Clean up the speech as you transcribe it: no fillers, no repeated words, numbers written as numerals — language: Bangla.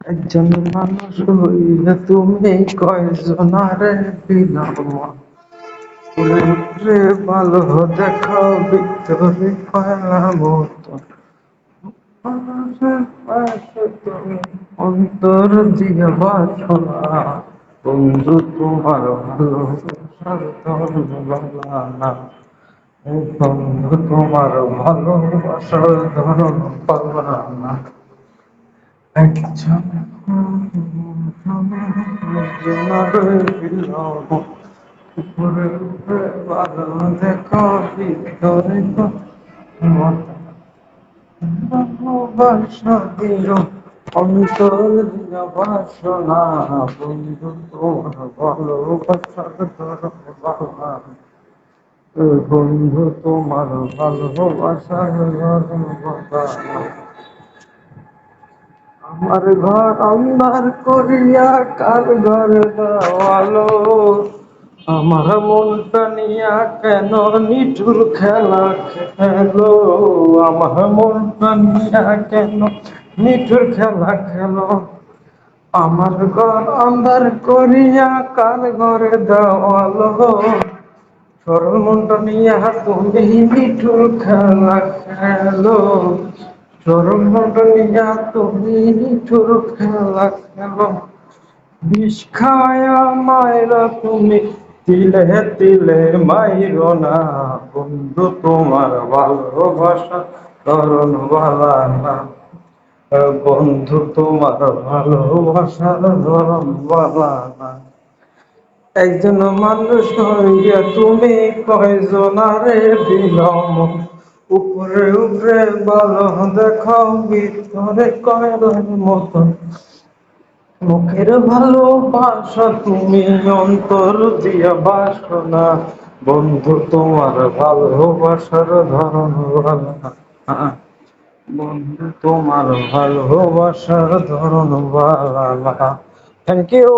একজন মানুষ হইলে তুমি কয়জনারে বিলামা রে ভালো দেখো ভিতরে কয়লা মতো মানুষের পাশে তুমি অন্তর দিয়ে বাসনা বন্ধু তোমার ভালোবাসার ধর্ম বলা না ও বন্ধু তোমার ভালোবাসার ধর্ম বলা না একজন উপরে উপরে ভালো দেখো ভিতরে ভালোবাসা দিও অন্তর দিয়া বাসনা বন্ধু তোমার ভালোবাসার ধর্ম বলা বন্ধু তোমার ভালোবাসার ধর্ম বলা আমার ঘর অন্ধার করিয়া কার ঘরে দেওয়ালো আমার মনটা নিয়া কেন নিঠুর খেলা খেলো আমার মনটা নিয়া কেন নিঠুর খেলা খেলো আমার ঘর অন্ধার করিয়া কার ঘরে দেওয়ালো সরল মনটা নিয়া তুমি নিঠুর খেলা খেলো সরল মনটা নিয়া তুমি নিঠুর খেলা খেলো বিষ খায়া মায়েরা তুমি তিলে তিলে মাইরো না বন্ধু তোমার ভালোবাসা ধরন বালা না বন্ধু তোমার ভালোবাসার ধরন বালা না একজন মানুষ হইয়া তুমি কয়জনারে দিলাম উপরে উপরে ভালো দেখাও ভিতরে কয়লার মতন মুখের ভালোবাসা তুমি অন্তর দিয়া বাসনা বন্ধু তোমার ভালোবাসার ধরন ভালো বন্ধু তোমার ভালোবাসার ধরন ভালো থ্যাংক ইউ